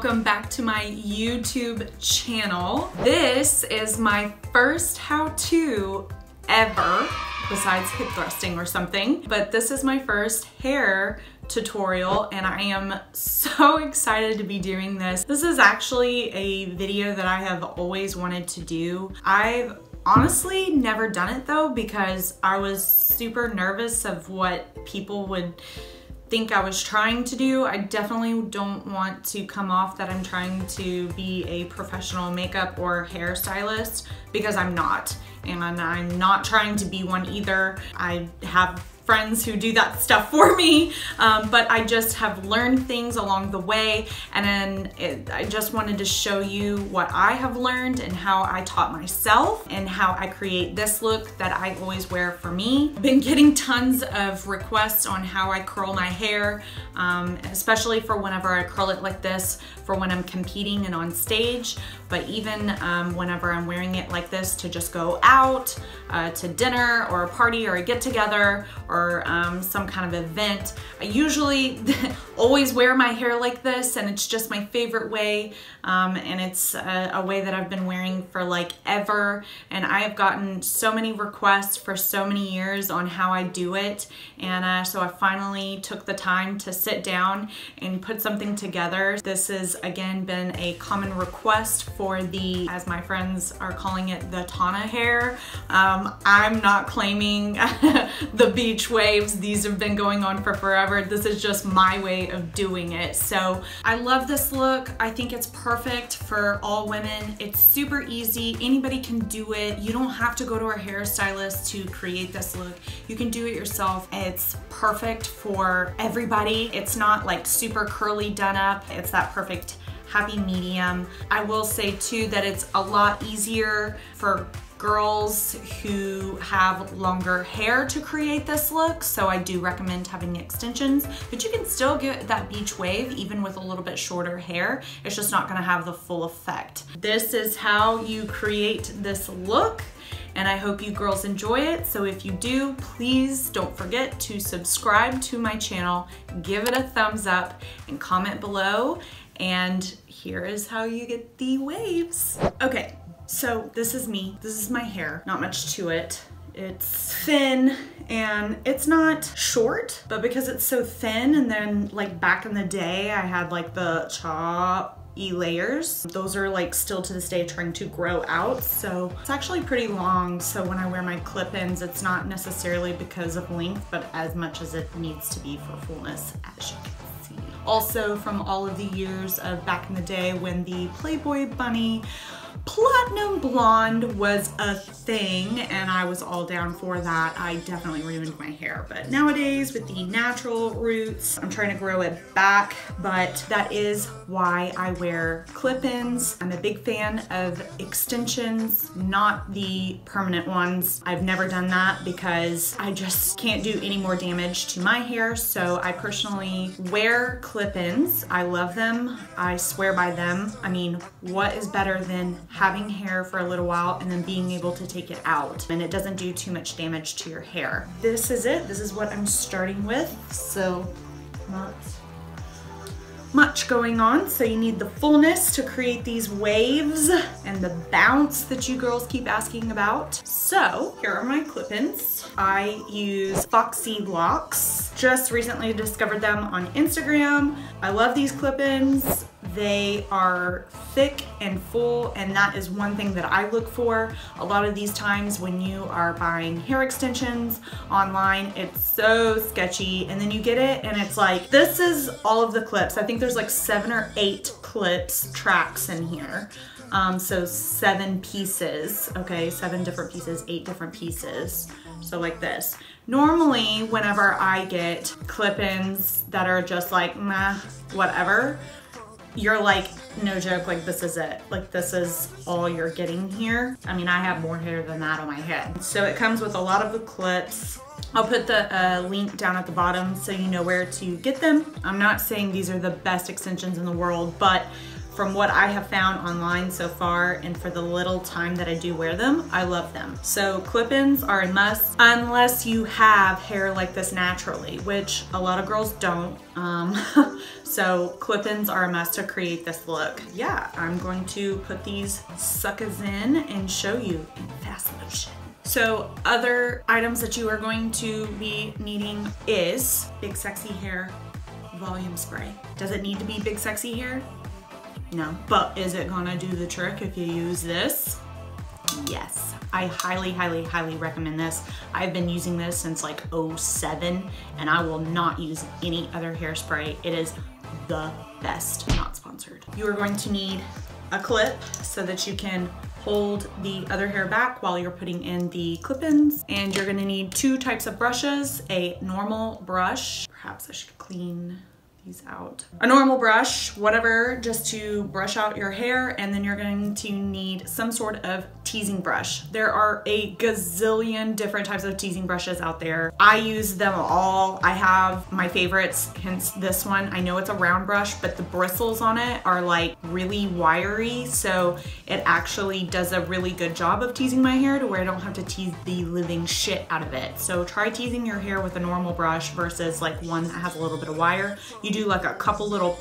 welcome back to my YouTube channel. This is my first how-to ever, besides hip thrusting or something, but this is my first hair tutorial and I am so excited to be doing this. This is actually a video that I have always wanted to do. I've honestly never done it though because I was super nervous of what people would think I was trying to do. I definitely don't want to come off that I'm trying to be a professional makeup or hairstylist because I'm not. And I'm not trying to be one either. I have friends who do that stuff for me, but I just have learned things along the way, and then I just wanted to show you what I have learned and how I taught myself and how I create this look that I always wear for me. I've been getting tons of requests on how I curl my hair, especially for whenever I curl it like this for when I'm competing and on stage, but even whenever I'm wearing it like this to just go out to dinner or a party or a get-together or some kind of event. I usually always wear my hair like this, and it's just my favorite way, and it's a way that I've been wearing for like ever, and I have gotten so many requests for so many years on how I do it, and so I finally took the time to sit down and put something together. This has again been a common request for the, as my friends are calling it, the Tawna hair. I'm not claiming the beach waves. These have been going on for forever. This is just my way of doing it. So I love this look. I think it's perfect for all women. It's super easy. Anybody can do it. You don't have to go to a hairstylist to create this look. You can do it yourself. It's perfect for everybody. It's not like super curly done up. It's that perfect happy medium. I will say too that it's a lot easier for girls who have longer hair to create this look, so I do recommend having extensions, but you can still get that beach wave even with a little bit shorter hair. It's just not gonna have the full effect. This is how you create this look, and I hope you girls enjoy it. So if you do, please don't forget to subscribe to my channel, give it a thumbs up, and comment below. And here is how you get the waves. Okay. So this is me, this is my hair, not much to it. It's thin and it's not short, but because it's so thin, and then like back in the day I had like the choppy layers. Those are like still to this day trying to grow out, so it's actually pretty long. So when I wear my clip-ins, it's not necessarily because of length, but as much as it needs to be for fullness, as you can see. Also from all of the years of back in the day when the Playboy bunny platinum blonde was a thing and I was all down for that, I definitely ruined my hair. But nowadays with the natural roots, I'm trying to grow it back, but that is why I wear clip-ins. I'm a big fan of extensions, not the permanent ones. I've never done that because I just can't do any more damage to my hair, so I personally wear clip-ins. I love them. I swear by them. I mean, what is better than having hair for a little while and then being able to take it out, and it doesn't do too much damage to your hair. This is it. This is what I'm starting with. So not much going on. So you need the fullness to create these waves and the bounce that you girls keep asking about. So here are my clip-ins. I use FOXY locks. Just recently discovered them on Instagram. I love these clip-ins. They are thick and full, and that is one thing that I look for. A lot of these times when you are buying hair extensions online, it's so sketchy, and then you get it and it's like, this is all of the clips. I think there's like 7 or 8 clips, tracks in here. So 7 pieces, okay, 7 different pieces, 8 different pieces. So like this. Normally, whenever I get clip-ins that are just like, meh, whatever, you're like, no joke, like this is it. Like this is all you're getting here. I mean, I have more hair than that on my head. So it comes with a lot of the clips. I'll put the link down at the bottom so you know where to get them. I'm not saying these are the best extensions in the world, but from what I have found online so far and for the little time that I do wear them, I love them. So clip-ins are a must unless you have hair like this naturally, which a lot of girls don't. So clip-ins are a must to create this look. Yeah, I'm going to put these suckers in and show you in fast motion. So other items that you are going to be needing is Big Sexy Hair Volume Spray. Does it need to be Big Sexy Hair? No, but is it gonna do the trick if you use this? Yes, I highly, highly, highly recommend this. I've been using this since like 07 and I will not use any other hairspray. It is the best, not sponsored. You are going to need a clip so that you can hold the other hair back while you're putting in the clip-ins. And you're gonna need 2 types of brushes, a normal brush. Perhaps I should clean these out. A normal brush, whatever, just to brush out your hair, and then you're going to need some sort of teasing brush. There are a gazillion different types of teasing brushes out there. I use them all. I have my favorites, hence this one. I know it's a round brush, but the bristles on it are like really wiry, so it actually does a really good job of teasing my hair to where I don't have to tease the living shit out of it. So try teasing your hair with a normal brush versus like one that has a little bit of wire. You do like a couple little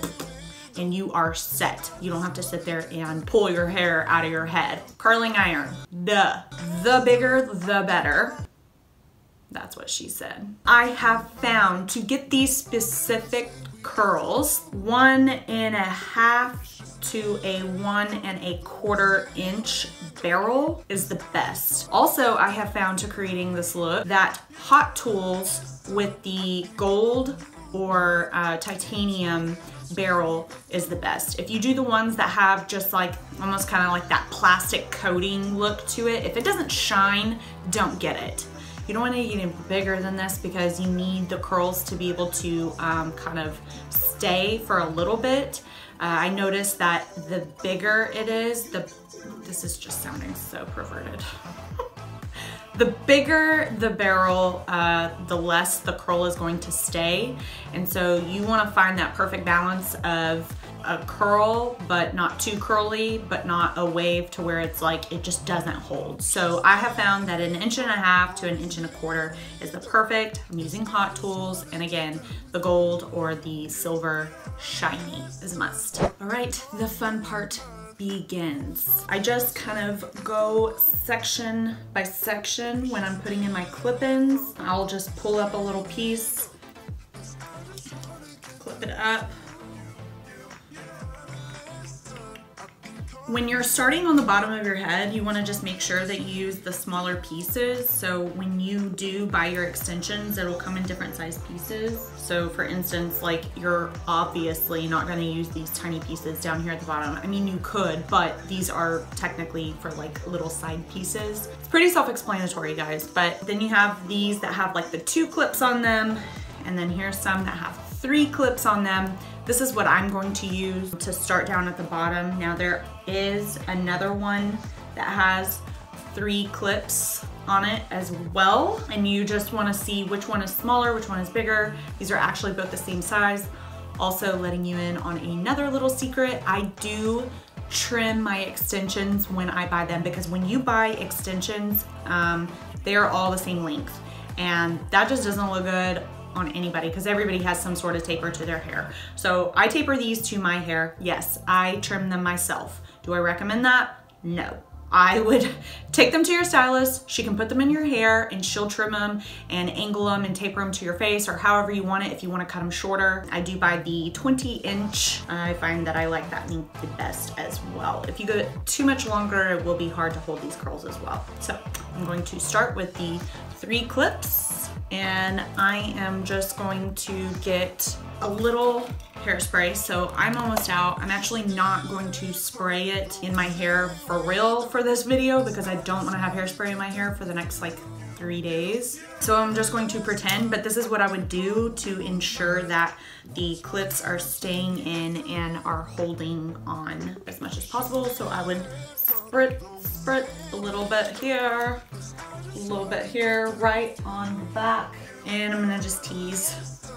and you are set. You don't have to sit there and pull your hair out of your head. Curling iron, duh. The bigger, the better. That's what she said. I have found to get these specific curls, 1.5 to a 1.25 inch barrel is the best. Also, I have found to creating this look that hot tools with the gold or titanium barrel is the best. If you do the ones that have just like almost kind of like that plastic coating look to it, if it doesn't shine, don't get it. You don't want to get any bigger than this because you need the curls to be able to kind of stay for a little bit. I noticed that the bigger it is, this is just sounding so perverted. The bigger the barrel, the less the curl is going to stay. And so you want to find that perfect balance of a curl, but not too curly, but not a wave to where it's like it just doesn't hold. So I have found that 1.5 inches to 1.25 inches is the perfect. I'm using hot tools, and again, the gold or the silver shiny is a must. All right, the fun part begins. I just kind of go section by section when I'm putting in my clip-ins. I'll just pull up a little piece, clip it up. When you're starting on the bottom of your head, you want to just make sure that you use the smaller pieces. So when you do buy your extensions, it'll come in different size pieces. So for instance, like you're obviously not going to use these tiny pieces down here at the bottom. I mean, you could, but these are technically for like little side pieces. It's pretty self-explanatory, guys. But then you have these that have like the 2 clips on them. And then here's some that have 3 clips on them. This is what I'm going to use to start down at the bottom. Now there is another one that has 3 clips on it as well. And you just wanna see which one is smaller, which one is bigger. These are actually both the same size. Also letting you in on another little secret, I do trim my extensions when I buy them, because when you buy extensions, they are all the same length. And that just doesn't look good on anybody because everybody has some sort of taper to their hair. So I taper these to my hair. Yes, I trim them myself. Do I recommend that? No. I would take them to your stylist. She can put them in your hair and she'll trim them and angle them and taper them to your face or however you want it if you want to cut them shorter. I do buy the 20-inch. I find that I like that length the best as well. If you go too much longer, it will be hard to hold these curls as well. So I'm going to start with the 3 clips. And I am just going to get a little hairspray. So I'm almost out. I'm actually not going to spray it in my hair for real for this video because I don't want to have hairspray in my hair for the next like 3 days. So I'm just going to pretend, but this is what I would do to ensure that the clips are staying in and are holding on as much as possible. So I would spritz a little bit here, a little bit here, right on the back. And I'm gonna just tease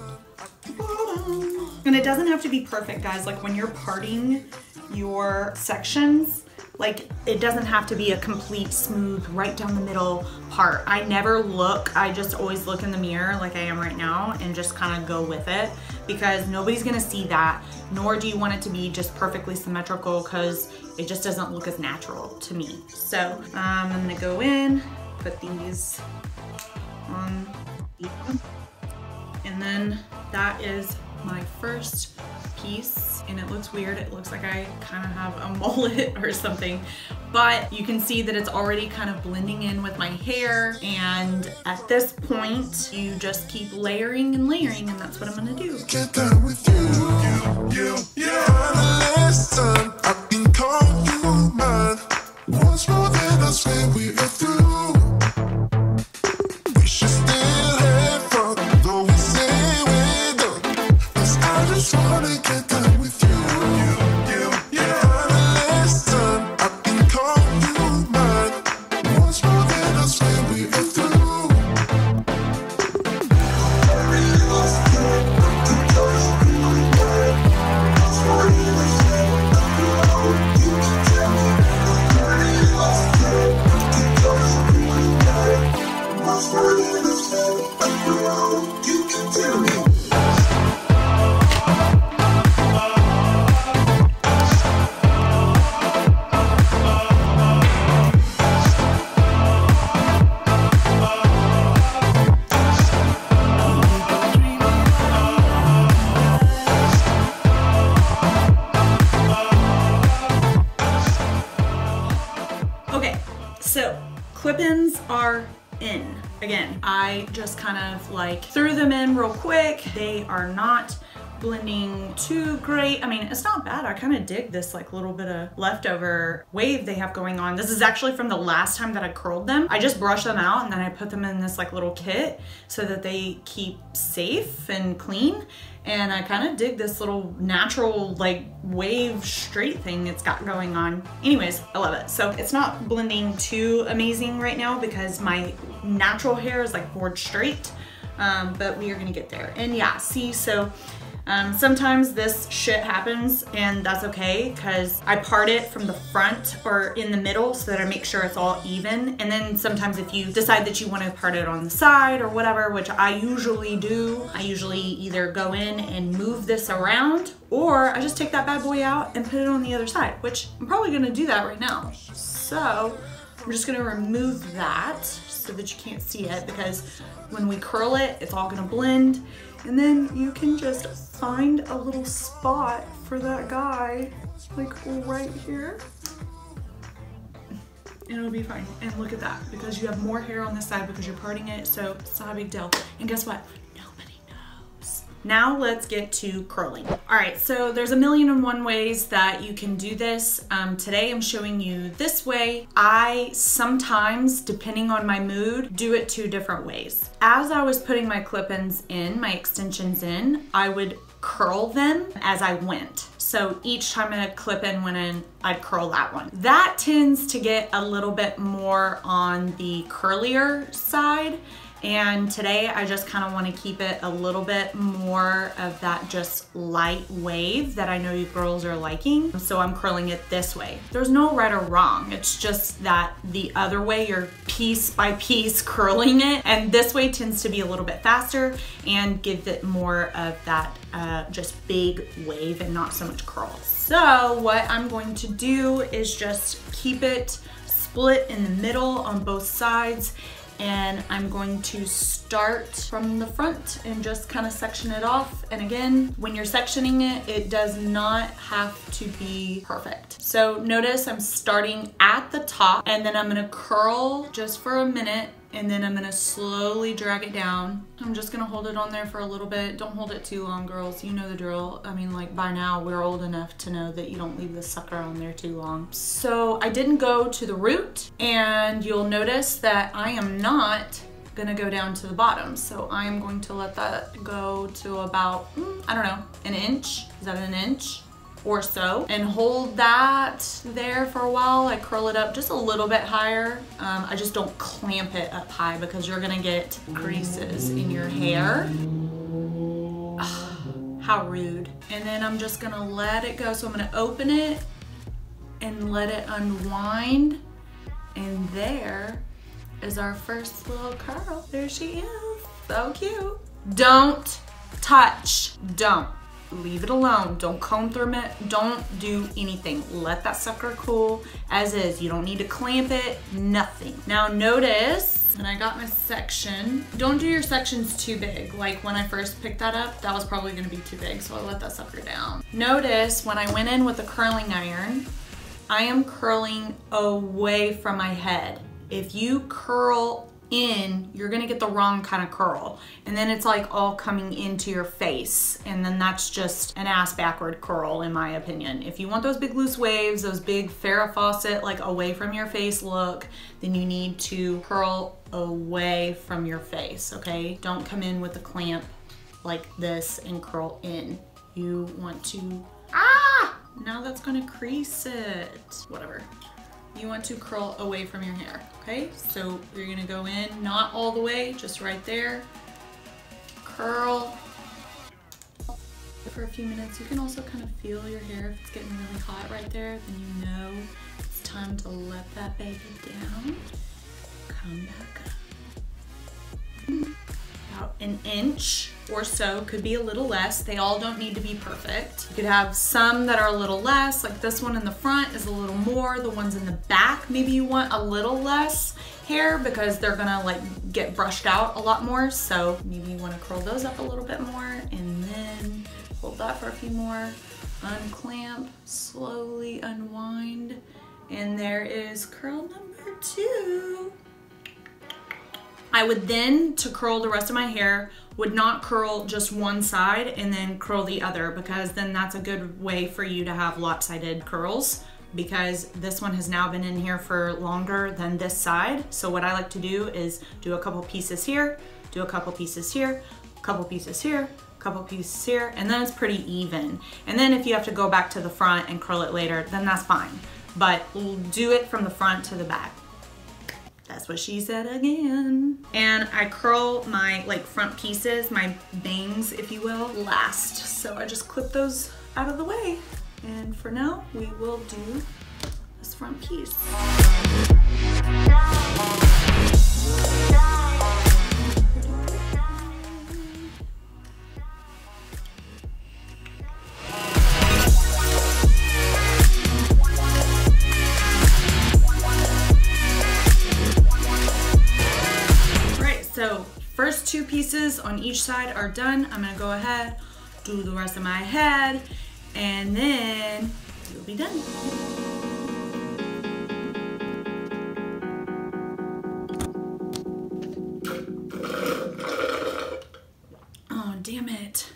the bottom. And it doesn't have to be perfect, guys. Like when you're parting your sections. Like, it doesn't have to be a complete smooth right down the middle part. I never look, I just always look in the mirror like I am right now and just kind of go with it, because nobody's gonna see that, nor do you want it to be just perfectly symmetrical, because it just doesn't look as natural to me. So I'm gonna go in, put these on, and then that is my first piece, and it looks weird. It looks like I kind of have a mullet or something, but you can see that it's already kind of blending in with my hair, and at this point you just keep layering and layering, and that's what I'm gonna do. Get down with you. Last time I've been calling you mine. Once more than I swear we are through. We should still have fun, though we say we're done. 'Cause I just wanna get down with you. Last time I've been calling you mine. Once more than I swear we are through. So clip-ins are in. Again, I just kind of like threw them in real quick. They are not blending too great. I mean, it's not bad. I kind of dig this like little bit of leftover wave they have going on. This is actually from the last time that I curled them. I just brushed them out and then I put them in this like little kit so that they keep safe and clean. And I kind of dig this little natural like wave straight thing it's got going on. Anyways, I love it. So it's not blending too amazing right now because my natural hair is like board straight, but we are gonna get there. And yeah, see, so sometimes this shit happens and that's okay, because I part it from the front or in the middle so that I make sure it's all even. And then sometimes if you decide that you want to part it on the side or whatever, which I usually do, I usually either go in and move this around, or I just take that bad boy out and put it on the other side, which I'm probably gonna do that right now. So I'm just gonna remove that so that you can't see it, because when we curl it, it's all gonna blend. And then you can just find a little spot for that guy, like right here. And it'll be fine. And look at that, because you have more hair on this side because you're parting it, so it's not a big deal. And guess what? Nobody knows. Now let's get to curling. All right, so there's a million and one ways that you can do this. Today I'm showing you this way. I sometimes, depending on my mood, do it two different ways. As I was putting my clip-ins in, my extensions in, I would curl them as I went. So each time a clip-in went in, I'd curl that one. That tends to get a little bit more on the curlier side. And today I just kind of want to keep it a little bit more of that just light wave that I know you girls are liking. So I'm curling it this way. There's no right or wrong. It's just that the other way you're piece by piece curling it. And this way tends to be a little bit faster and give it more of that just big wave and not so much curls. So what I'm going to do is just keep it split in the middle on both sides. And I'm going to start from the front and just kind of section it off. And again, when you're sectioning it, it does not have to be perfect. So notice I'm starting at the top, and then I'm gonna curl just for a minute, and then I'm gonna slowly drag it down. I'm just gonna hold it on there for a little bit. Don't hold it too long, girls. You know the drill. I mean, like, by now we're old enough to know that you don't leave this sucker on there too long. So I didn't go to the root, and you'll notice that I am not gonna go down to the bottom. So I am going to let that go to about, I don't know, an inch. Is that an inch? Or so, and hold that there for a while. I curl it up just a little bit higher. I just don't clamp it up high because you're gonna get creases in your hair. Ugh, how rude. And then I'm just gonna let it go. So I'm gonna open it and let it unwind. And there is our first little curl. There she is, so cute. Don't touch, don't. Leave it alone. Don't comb through it. Don't do anything. Let that sucker cool as is. You don't need to clamp it, nothing. Now notice, and I got my section. Don't do your sections too big. Like when I first picked that up, that was probably gonna be too big, so I let that sucker down. Notice when I went in with the curling iron, I am curling away from my head. If you curl in, you're gonna get the wrong kind of curl. And then it's like all coming into your face. And then that's just an ass backward curl in my opinion. If you want those big loose waves, those big Farrah Fawcett, like away from your face look, then you need to curl away from your face, okay? Don't come in with a clamp like this and curl in. You want to, now that's gonna crease it. Whatever. You want to curl away from your hair, okay? So you're gonna go in, not all the way, just right there. Curl for a few minutes. You can also kind of feel your hair if it's getting really hot right there, then you know it's time to let that baby down. Come back up. About an inch or so, could be a little less. They all don't need to be perfect. You could have some that are a little less, like this one in the front is a little more. The ones in the back, maybe you want a little less hair because they're gonna like get brushed out a lot more. So maybe you wanna curl those up a little bit more and then hold that for a few more. Unclamp, slowly unwind. And there is curl number 2. I would then, to curl the rest of my hair, would not curl just one side and then curl the other, because then that's a good way for you to have lopsided curls, because this one has now been in here for longer than this side. So what I like to do is do a couple pieces here, do a couple pieces here, a couple pieces here, a couple pieces here, and then it's pretty even. And then if you have to go back to the front and curl it later, then that's fine. But do it from the front to the back. That's what she said again. And I curl my like front pieces, my bangs, if you will, last. So I just clip those out of the way. And for now, we will do this front piece. So first 2 pieces on each side are done. I'm gonna go ahead, do the rest of my head, and then you'll be done. Oh, damn it.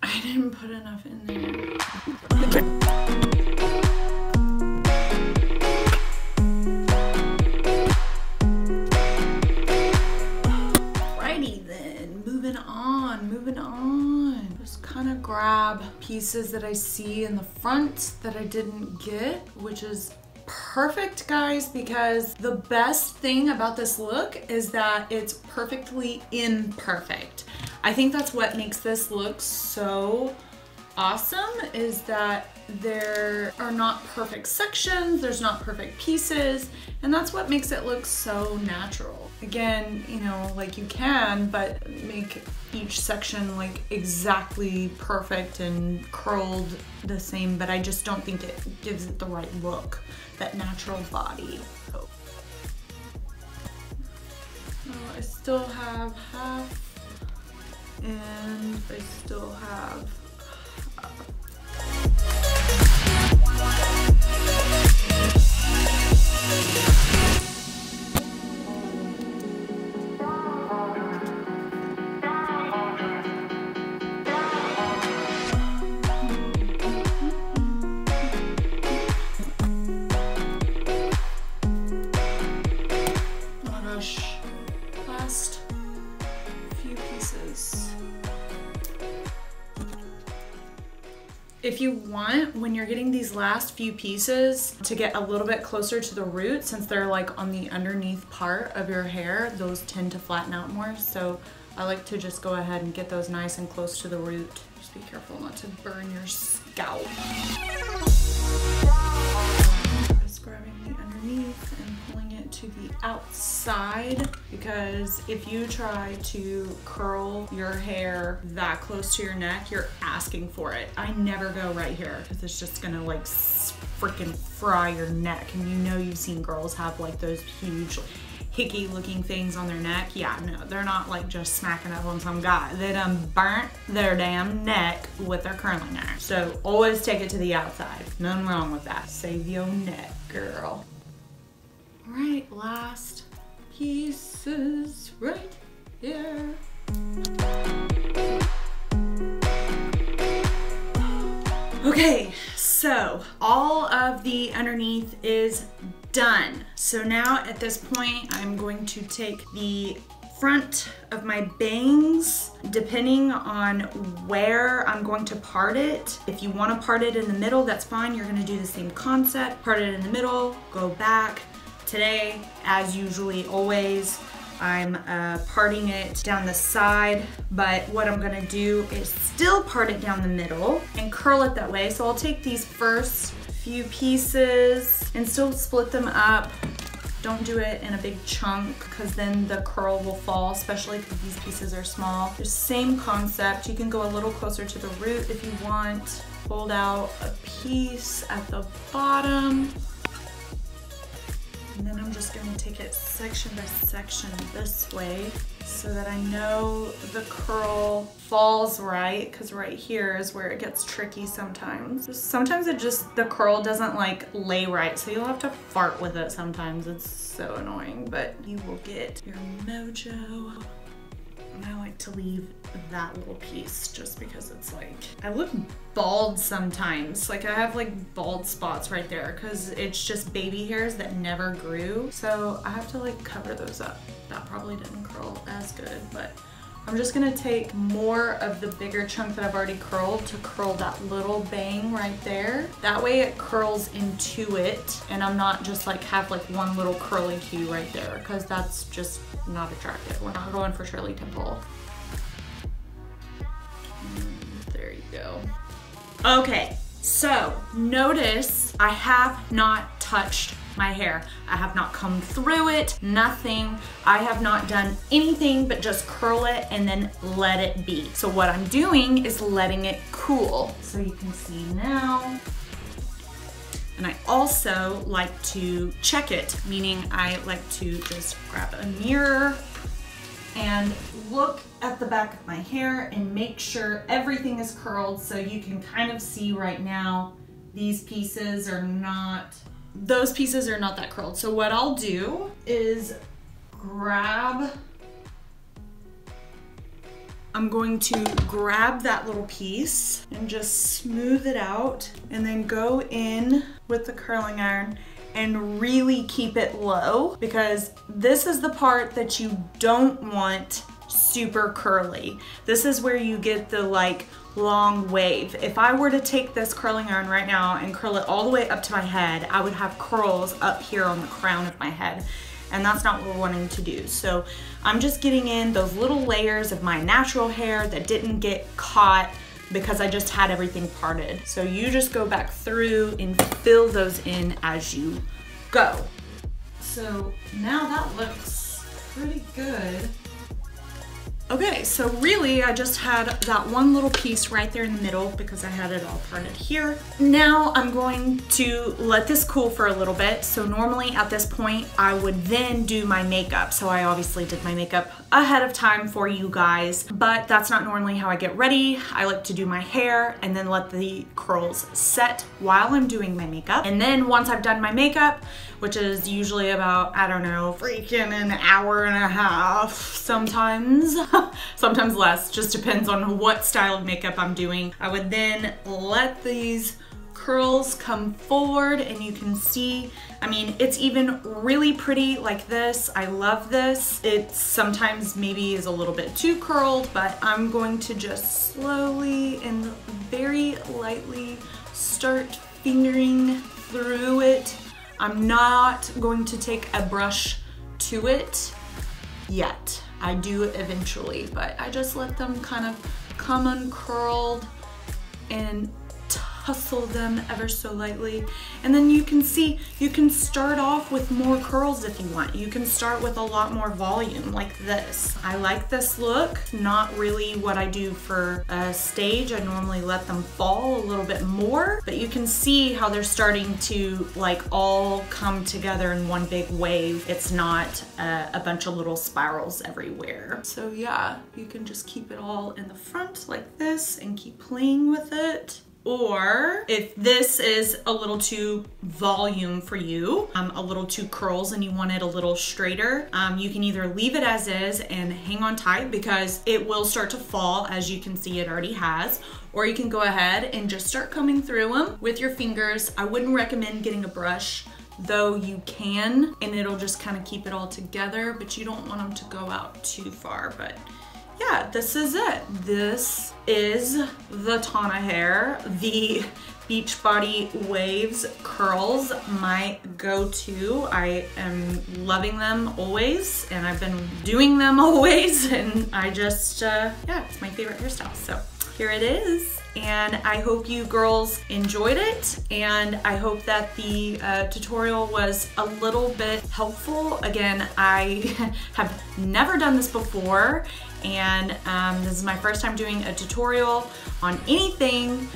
I didn't put enough in there. Moving on. Just kind of grab pieces that I see in the front that I didn't get, which is perfect, guys, because the best thing about this look is that it's perfectly imperfect. I think that's what makes this look so awesome, is that there are not perfect sections, there's not perfect pieces, and that's what makes it look so natural. Again, you know, like you can, but make each section like exactly perfect and curled the same, but I just don't think it gives it the right look, that natural body. So I still have half, and I still have half. If you want, when you're getting these last few pieces to get a little bit closer to the root, since they're like on the underneath part of your hair, those tend to flatten out more. So I like to just go ahead and get those nice and close to the root. Just be careful not to burn your scalp. to the outside, because if you try to curl your hair that close to your neck, you're asking for it. I never go right here because it's just gonna like freaking fry your neck. And you know, you've seen girls have like those huge hickey looking things on their neck. Yeah, no, they're not like just smacking up on some guy. They done burnt their damn neck with their curling iron. So always take it to the outside. Nothing wrong with that. Save your neck, girl. All right, last pieces right here. Okay, so all of the underneath is done. So now at this point, I'm going to take the front of my bangs, depending on where I'm going to part it. If you want to part it in the middle, that's fine. You're going to do the same concept. Part it in the middle, go back. Today, as usually always, I'm parting it down the side, but what I'm gonna do is still part it down the middle and curl it that way. So I'll take these first few pieces and still split them up. Don't do it in a big chunk because then the curl will fall, especially because these pieces are small. The same concept. You can go a little closer to the root if you want. Hold out a piece at the bottom. And then I'm just gonna take it section by section this way so that I know the curl falls right, because right here is where it gets tricky sometimes. Sometimes the curl doesn't like lay right, so you'll have to fart with it sometimes. It's so annoying, but you will get your mojo. And I like to leave that little piece just because it's like, I look bald sometimes. Like I have like bald spots right there because it's just baby hairs that never grew. So I have to like cover those up. That probably didn't curl as good, but I'm just gonna take more of the bigger chunk that I've already curled to curl that little bang right there. That way it curls into it and I'm not just like have like one little curly cue right there because that's just not attractive. We're not going for Shirley Temple. There you go. Okay, so notice I have not touched my hair. I have not combed through it, nothing. I have not done anything but just curl it and then let it be. So what I'm doing is letting it cool. So you can see now. And I also like to check it, meaning I like to just grab a mirror and look at the back of my hair and make sure everything is curled, so you can kind of see right now these pieces are not, those pieces are not that curled. So what I'll do is I'm going to grab that little piece and just smooth it out and then go in with the curling iron and really keep it low, because this is the part that you don't want super curly. This is where you get the like long wave. If I were to take this curling iron right now and curl it all the way up to my head, I would have curls up here on the crown of my head. And that's not what we're wanting to do. So I'm just getting in those little layers of my natural hair that didn't get caught because I just had everything parted. So you just go back through and fill those in as you go. So now that looks pretty good. Okay, so really I just had that one little piece right there in the middle because I had it all parted here. Now I'm going to let this cool for a little bit. So normally at this point I would then do my makeup. So I obviously did my makeup ahead of time for you guys, but that's not normally how I get ready. I like to do my hair and then let the curls set while I'm doing my makeup. And then once I've done my makeup, which is usually about, I don't know, freaking an hour and a half sometimes. Sometimes less, just depends on what style of makeup I'm doing. I would then let these curls come forward and you can see, I mean, it's even really pretty like this. I love this. It sometimes maybe is a little bit too curled, but I'm going to just slowly and very lightly start fingering through it. I'm not going to take a brush to it yet. I do eventually, but I just let them kind of come uncurled and hustle them ever so lightly. And then you can see, you can start off with more curls if you want. You can start with a lot more volume like this. I like this look, not really what I do for a stage. I normally let them fall a little bit more, but you can see how they're starting to like all come together in one big wave. It's not a bunch of little spirals everywhere. So yeah, you can just keep it all in the front like this and keep playing with it. Or if this is a little too volume for you, a little too curls and you want it a little straighter, you can either leave it as is and hang on tight because it will start to fall, as you can see it already has, or you can go ahead and just start combing through them with your fingers. I wouldn't recommend getting a brush, though you can, and it'll just kind of keep it all together, but you don't want them to go out too far. But yeah, this is it. This is the Tawna hair, the Beachbody Waves curls, my go-to. I am loving them always, and I've been doing them always, and I just, yeah, it's my favorite hairstyle. So here it is. And I hope you girls enjoyed it, and I hope that the tutorial was a little bit helpful. Again, I have never done this before, and this is my first time doing a tutorial on anything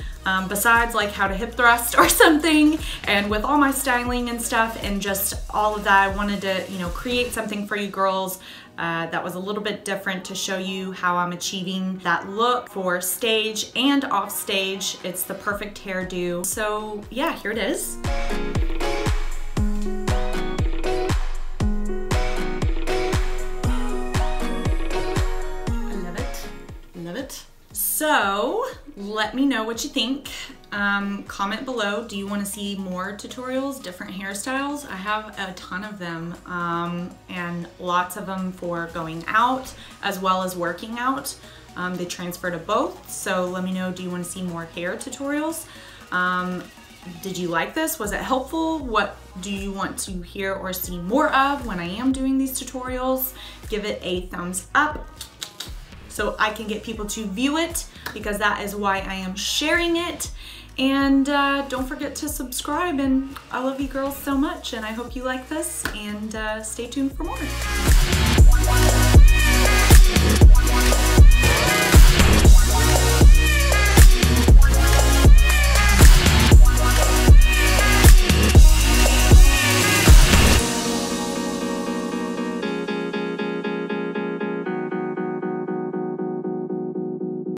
besides like how to hip thrust or something. And with all my styling and stuff and just all of that, I wanted to, you know, create something for you girls that was a little bit different to show you how I'm achieving that look for stage and off stage. It's the perfect hairdo. So yeah, here it is. I love it, love it. So let me know what you think. Comment below, do you want to see more tutorials, different hairstyles? I have a ton of them, and lots of them for going out as well as working out. They transfer to both, so let me know, do you want to see more hair tutorials? Did you like this? Was it helpful? What do you want to hear or see more of when I am doing these tutorials? Give it a thumbs up so I can get people to view it, because that is why I am sharing it. And don't forget to subscribe, and I love you girls so much, and I hope you like this, and stay tuned for more.